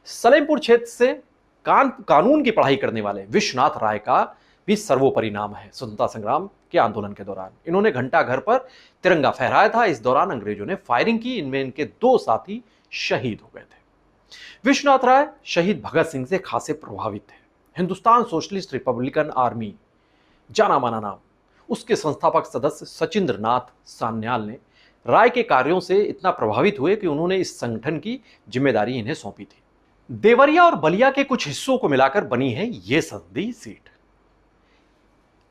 सलेमपुर क्षेत्र से कानून की पढ़ाई करने वाले विश्वनाथ राय का भी सर्वोपरि नाम है। स्वतंत्रता संग्राम के आंदोलन के दौरान इन्होंने घंटा घर पर तिरंगा फहराया था। इस दौरान अंग्रेजों ने फायरिंग की। इनमें इनके दो साथी शहीद हो गए थे। विश्वनाथ राय शहीद भगत सिंह से खासे प्रभावित थे। हिंदुस्तान सोशलिस्ट रिपब्लिकन आर्मी जाना माना नाम, उसके संस्थापक सदस्य सचिंद्र नाथ सान्याल ने राय के कार्यों से इतना प्रभावित हुए कि उन्होंने इस संगठन की जिम्मेदारी इन्हें सौंपी थी। देवरिया और बलिया के कुछ हिस्सों को मिलाकर बनी है ये संसदीय सीट।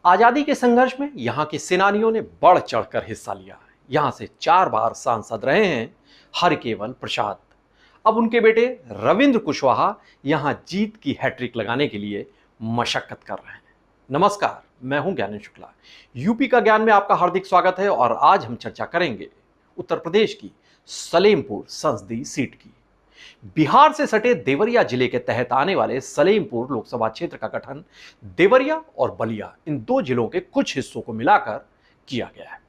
आजादी के संघर्ष में यहां के सेनानियों ने बढ़ चढ़कर हिस्सा लिया है। यहां से 4 बार सांसद रहे हैं हरकेवल प्रसाद। अब उनके बेटे रविंद्र कुशवाहा यहां जीत की हैट्रिक लगाने के लिए मशक्कत कर रहे हैं। नमस्कार, मैं हूं ज्ञानेश शुक्ला। यूपी का ज्ञान में आपका हार्दिक स्वागत है और आज हम चर्चा करेंगे उत्तर प्रदेश की सलेमपुर संसदीय सीट की। बिहार से सटे देवरिया जिले के तहत आने वाले सलेमपुर लोकसभा क्षेत्र का गठन देवरिया और बलिया इन दो जिलों के कुछ हिस्सों को मिलाकर किया गया है।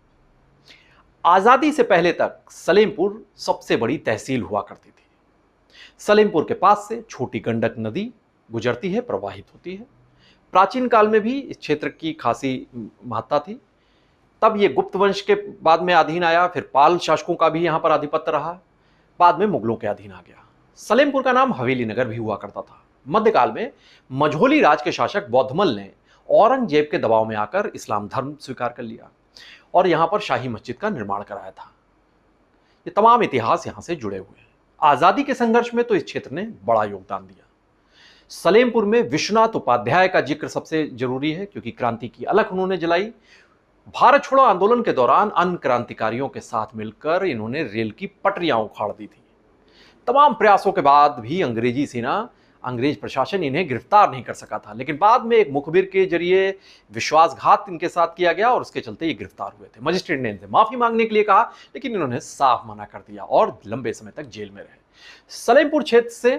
आजादी से पहले तक सलेमपुर सबसे बड़ी तहसील हुआ करती थी। सलेमपुर के पास से छोटी गंडक नदी गुजरती है, प्रवाहित होती है। प्राचीन काल में भी इस क्षेत्र की खासी महत्ता थी। तब ये गुप्त वंश के बाद में अधीन आया, फिर पाल शासकों का भी यहां पर आधिपत्य रहा, बाद में मुगलों के अधीन आ गया। सलेमपुर का नाम हवेली नगर भी हुआ करता था। मध्यकाल में मझोली राज के शासक बौद्धमल ने औरंगजेब के दबाव में आकर इस्लाम धर्म स्वीकार कर लिया और यहां पर शाही मस्जिद का निर्माण कराया था। ये तमाम इतिहास यहां से जुड़े हुए हैं। आजादी के संघर्ष में तो इस क्षेत्र ने बड़ा योगदान दिया। सलेमपुर में विश्वनाथ उपाध्याय का जिक्र सबसे जरूरी है क्योंकि क्रांति की अलख उन्होंने जलाई। भारत छोड़ो आंदोलन के दौरान अन्य क्रांतिकारियों के साथ मिलकर इन्होंने रेल की पटरियां उखाड़ दी थी। तमाम प्रयासों के बाद भी अंग्रेजी सेना, अंग्रेज प्रशासन इन्हें गिरफ्तार नहीं कर सका था, लेकिन बाद में एक मुखबिर के जरिए विश्वासघात इनके साथ किया गया और उसके चलते ये गिरफ्तार हुए थे। मजिस्ट्रेट ने इनसे माफी मांगने के लिए कहा, लेकिन इन्होंने साफ मना कर दिया और लंबे समय तक जेल में रहे। सलेमपुर क्षेत्र से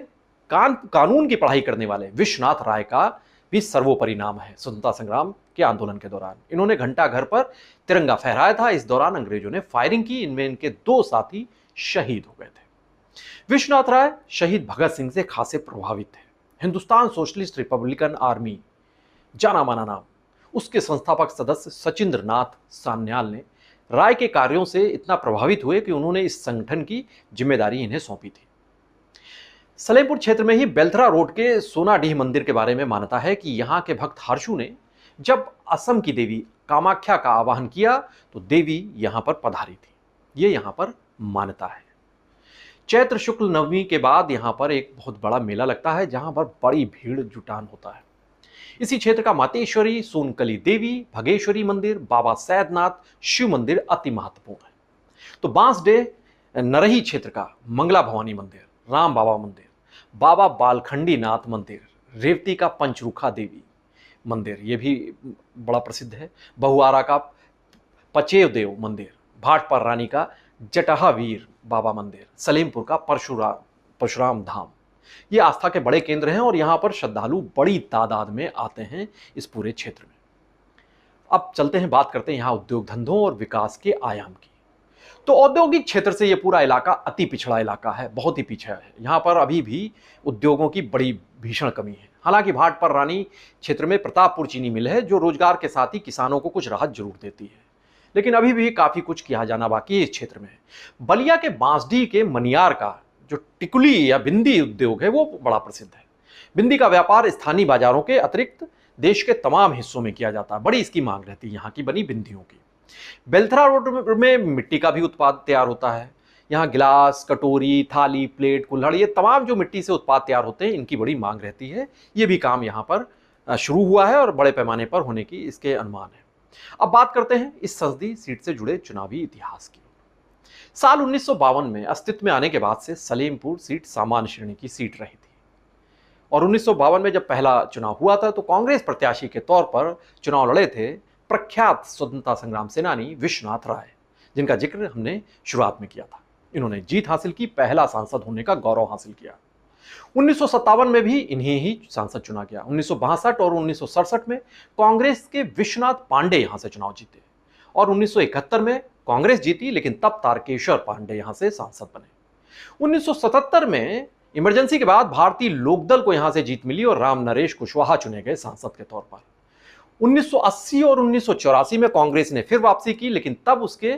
कानून की पढ़ाई करने वाले विश्वनाथ राय का भी सर्वोपरि नाम है। स्वतंत्रता संग्राम के आंदोलन के दौरान इन्होंने घंटा घर पर तिरंगा फहराया था। इस दौरान अंग्रेजों ने फायरिंग की। इनमें इनके दो साथी शहीद हो गए थे। विश्वनाथ राय शहीद भगत सिंह से खासे प्रभावित थे। हिंदुस्तान सोशलिस्ट रिपब्लिकन आर्मी जाना माना नाम, उसके संस्थापक सदस्य सचिंद्र नाथ सान्याल ने राय के कार्यों से इतना प्रभावित हुए कि उन्होंने इस संगठन की जिम्मेदारी इन्हें सौंपी थी। सलेमपुर क्षेत्र में ही बेलथरा रोड के सोनाडीह मंदिर के बारे में मान्यता है कि यहां के भक्त हर्षु ने जब असम की देवी कामाख्या का आवाहन किया तो देवी यहां पर पधारी थी। ये यहां पर मान्यता है। चैत्र शुक्ल नवमी के बाद यहां पर एक बहुत बड़ा मेला लगता है जहां पर बड़ी भीड़ जुटान होता है। इसी क्षेत्र का मातेश्वरी, सोनकली देवी, भगेश्वरी मंदिर, बाबा सैदनाथ शिव मंदिर अति महत्वपूर्ण है। तो बांसडे नरही क्षेत्र का मंगला भवानी मंदिर, राम बाबा मंदिर, बाबा बालखंडी नाथ मंदिर, रेवती का पंचरुखा देवी मंदिर, ये भी बड़ा प्रसिद्ध है। बहुआरा का पचेव देव मंदिर, भाटपर रानी का जटहावीर बाबा मंदिर, सलेमपुर का परशुराम धाम, ये आस्था के बड़े केंद्र हैं और यहां पर श्रद्धालु बड़ी तादाद में आते हैं इस पूरे क्षेत्र में। अब चलते हैं, बात करते हैं यहां उद्योग धंधों और विकास के आयाम की। तो औद्योगिक क्षेत्र से यह पूरा इलाका अति पिछड़ा इलाका है, बहुत ही पीछे है। यहां पर अभी भी उद्योगों की बड़ी भीषण कमी है। हालांकि भाटपर रानी क्षेत्र में प्रतापपुर चीनी मिल है जो रोजगार के साथ ही किसानों को कुछ राहत जरूर देती है, लेकिन अभी भी काफी कुछ किया जाना बाकी है इस क्षेत्र में। बलिया के बांसडीह के मनियार का जो टिकुली या बिंदी उद्योग है वो बड़ा प्रसिद्ध है। बिंदी का व्यापार स्थानीय बाजारों के अतिरिक्त देश के तमाम हिस्सों में किया जाता है। बड़ी इसकी मांग रहती है यहाँ की बनी बिंदियों की। बेलथरा रोड में मिट्टी का भी उत्पाद तैयार होता है। यहाँ गिलास, कटोरी, थाली, प्लेट, कुल्हड़, ये तमाम जो मिट्टी से उत्पाद तैयार होते हैं इनकी बड़ी मांग रहती है। ये भी काम यहाँ पर शुरू हुआ है और बड़े पैमाने पर होने की इसके अनुमान है। अब बात करते हैं इस संसदीय सीट से जुड़े चुनावी इतिहास की। साल 1952 में अस्तित्व में आने के बाद से सलेमपुर सीट सामान्य श्रेणी की सीट रही थी और 1952 में जब पहला चुनाव हुआ था तो कांग्रेस प्रत्याशी के तौर पर चुनाव लड़े थे प्रख्यात स्वतंत्रता संग्राम सेनानी विश्वनाथ राय, जिनका जिक्र हमने शुरुआत में किया था। इन्होंने जीत हासिल की, पहला सांसद होने का गौरव हासिल किया। 1957 में भी इन्हें ही सांसद चुना गया। 1962 और 1967 में कांग्रेस के विश्वनाथ पांडे यहां से चुनाव जीते और 1971 में कांग्रेस जीती, लेकिन तब तारकेश्वर पांडे यहां से सांसद बने। 1977 में इमरजेंसी के बाद भारतीय लोकदल को यहां से जीत मिली और राम नरेश कुशवाहा चुने गए सांसद के तौर पर। 1980 और 1984 में कांग्रेस ने फिर वापसी की, लेकिन तब उसके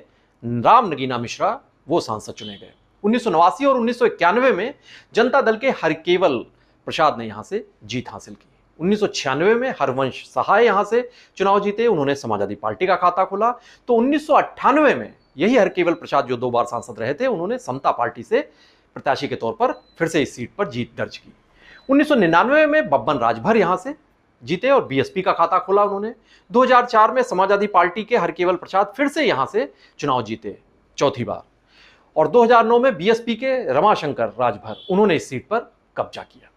राम नगीना मिश्रा वो सांसद चुने गए। 1989 और 1991 में जनता दल के हरकेवल प्रसाद ने यहां से जीत हासिल की। 1996 में हरवंश सहाय यहां से चुनाव जीते, उन्होंने समाजवादी पार्टी का खाता खोला। तो 1998 में यही हरकेवल प्रसाद जो 2 बार सांसद रहे थे, उन्होंने समता पार्टी से प्रत्याशी के तौर पर फिर से इस सीट पर जीत दर्ज की। 1999 में बब्बन राजभर यहां से जीते और बीएसपी का खाता खोला उन्होंने। 2004 में समाजवादी पार्टी के हरकेवल प्रसाद फिर से यहां से चुनाव जीते चौथी बार, और 2009 में बीएसपी के रमाशंकर राजभर उन्होंने इस सीट पर कब्जा किया।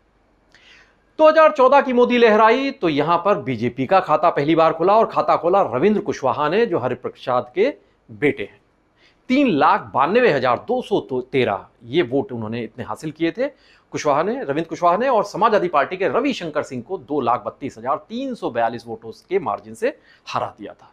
2014 की मोदी लहर आई तो यहां पर बीजेपी का खाता पहली बार खुला और खाता खोला रविंद्र कुशवाहा ने, जो हरिप्रसाद के बेटे हैं। 3,92,213 ये वोट उन्होंने इतने हासिल किए थे रविंद्र कुशवाहा ने, और समाजवादी पार्टी के रविशंकर सिंह को 2,32,342 वोटों के मार्जिन से हरा दिया था।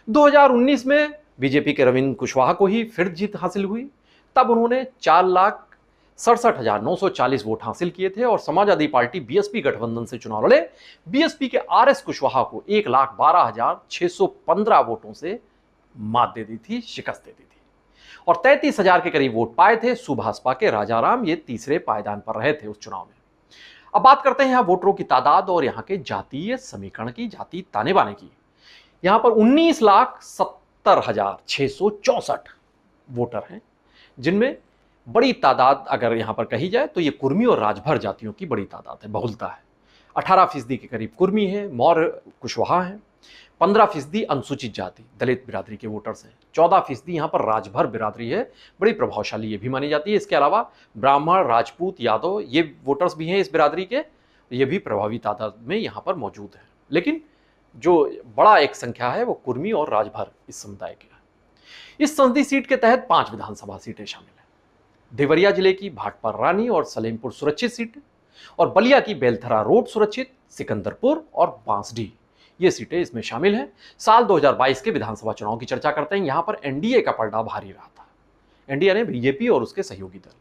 2019 में बीजेपी के रविंद्र कुशवाहा को ही फिर जीत हासिल हुई। तब उन्होंने 4,67,940 वोट हासिल किए थे और समाजवादी पार्टी बीएसपी गठबंधन से चुनाव लड़े। बीएसपी के आरएस कुशवाहा को 1,12,615 वोटों से मात दे दी थी, शिकस्त दे दी थी, और 33,000 के करीब वोट पाए थे सुभाषपा के राजाराम, ये तीसरे पायदान पर रहे थे उस चुनाव में। अब बात करते हैं यहां वोटरों की तादाद और यहां के जातीय समीकरण की, जाति ताने बाने की। यहां पर 19,70,664 वोटर हैं, जिनमें बड़ी तादाद अगर यहां पर कही जाए तो ये कुर्मी और राजभर जातियों की बड़ी तादाद है, बहुलता है। 18% के करीब कुर्मी है, मौर्य कुशवाहा है। 15% अनुसूचित जाति दलित बिरादरी के वोटर्स हैं। 14% यहाँ पर राजभर बिरादरी है, बड़ी प्रभावशाली ये भी मानी जाती है। इसके अलावा ब्राह्मण, राजपूत, यादव ये वोटर्स भी हैं इस बिरादरी के, ये भी प्रभावी तादाद में यहाँ पर मौजूद है। लेकिन जो बड़ा एक संख्या है वो कुर्मी और राजभर इस समुदाय के है। इस संसदीय सीट के तहत 5 विधानसभा सीटें शामिल हैं। देवरिया जिले की भाटपार रानी और सलेमपुर सुरक्षित सीट, और बलिया की बेलथरा रोड सुरक्षित, सिकंदरपुर और बांसडीह ये सीटें इसमें शामिल हैं। साल 2022 के विधानसभा चुनाव की चर्चा करते हैं। यहां पर एनडीए का पलड़ा भारी रहा था। एनडीए ने बीजेपी और उसके सहयोगी दल,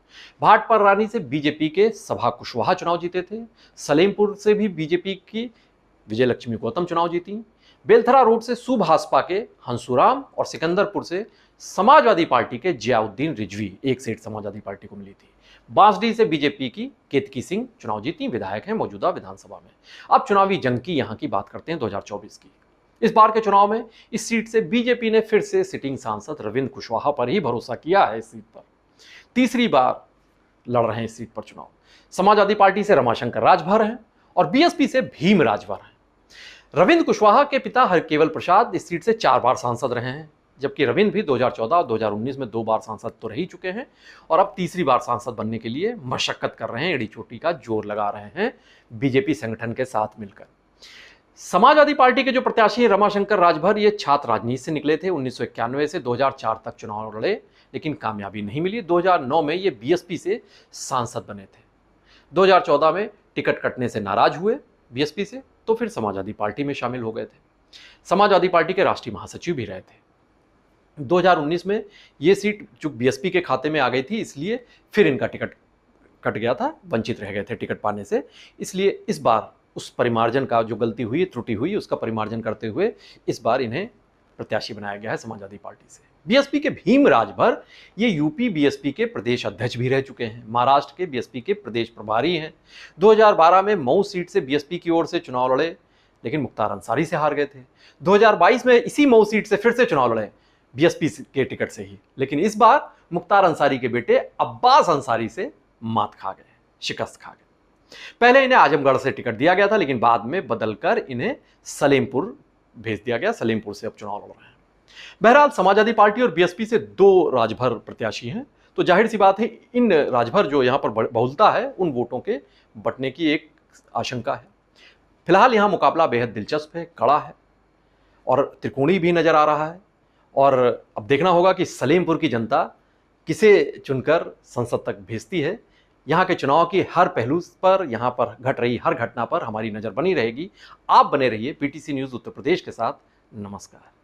भाटपार रानी से बीजेपी के सभा कुशवाहा चुनाव जीते थे। सलेमपुर से भी बीजेपी की विजय लक्ष्मी गौतम चुनाव जीती। बेलथरा रोड से सुभाषपा के हंसुराम और सिकंदरपुर से समाजवादी पार्टी के जियाउद्दीन रिजवी एक सीट समाजवादी पार्टी को मिली थी। बांसडीह से बीजेपी की केतकी सिंह चुनाव जीती, विधायक हैं मौजूदा विधानसभा में। अब चुनावी जंग की यहां की बात करते हैं 2024 की। इस बार के चुनाव में इस सीट से बीजेपी ने फिर से सिटिंग सांसद रविंद्र कुशवाहा पर ही भरोसा किया है। इस सीट पर तीसरी बार लड़ रहे हैं इस सीट पर चुनाव। समाजवादी पार्टी से रमाशंकर राजभर हैं और बीएसपी से भीम राजभर हैं। रविंद्र कुशवाहा के पिता हरकेवल प्रसाद इस सीट से 4 बार सांसद रहे हैं, जबकि रविंद्र भी 2014 और 2019 में 2 बार सांसद तो रह ही चुके हैं और अब तीसरी बार सांसद बनने के लिए मशक्कत कर रहे हैं, एड़ी चोटी का जोर लगा रहे हैं बीजेपी संगठन के साथ मिलकर। समाजवादी पार्टी के जो प्रत्याशी हैं रमाशंकर राजभर, ये छात्र राजनीति से निकले थे। 1991 से 2004 तक चुनाव लड़े, लेकिन कामयाबी नहीं मिली। 2009 में ये बीएसपी से सांसद बने थे। 2014 में टिकट कटने से नाराज हुए बीएसपी से, तो फिर समाजवादी पार्टी में शामिल हो गए थे। समाजवादी पार्टी के राष्ट्रीय महासचिव भी रहे थे। 2019 में ये सीट जो बीएसपी के खाते में आ गई थी, इसलिए फिर इनका टिकट कट गया था, वंचित रह गए थे टिकट पाने से। इसलिए इस बार उस परिमार्जन का जो गलती हुई, त्रुटि हुई, उसका परिमार्जन करते हुए इस बार इन्हें प्रत्याशी बनाया गया है समाजवादी पार्टी से। बीएसपी के भीम राजभर ये यूपी बीएसपी के प्रदेश अध्यक्ष भी रह चुके हैं, महाराष्ट्र के बीएसपी के प्रदेश प्रभारी हैं। 2012 में मऊ सीट से बीएसपी की ओर से चुनाव लड़े, लेकिन मुख्तार अंसारी से हार गए थे। 2022 में इसी मऊ सीट से फिर से चुनाव लड़े बीएसपी के टिकट से ही, लेकिन इस बार मुख्तार अंसारी के बेटे अब्बास अंसारी से मात खा गए, शिकस्त खा गए। पहले इन्हें आजमगढ़ से टिकट दिया गया था, लेकिन बाद में बदलकर इन्हें सलेमपुर भेज दिया गया। सलेमपुर से अब चुनाव लड़ रहे हैं। बहरहाल समाजवादी पार्टी और बीएसपी से 2 राजभर प्रत्याशी हैं, तो जाहिर सी बात है इन राजभर जो यहां पर बहुलता है, उन वोटों के बंटने की एक आशंका है। फिलहाल यहां मुकाबला बेहद दिलचस्प है, कड़ा है और त्रिकोणीय भी नजर आ रहा है। और अब देखना होगा कि सलेमपुर की जनता किसे चुनकर संसद तक भेजती है। यहाँ के चुनाव की हर पहलू पर, यहाँ पर घट रही हर घटना पर हमारी नज़र बनी रहेगी। आप बने रहिए पीटीसी न्यूज़ उत्तर प्रदेश के साथ। नमस्कार।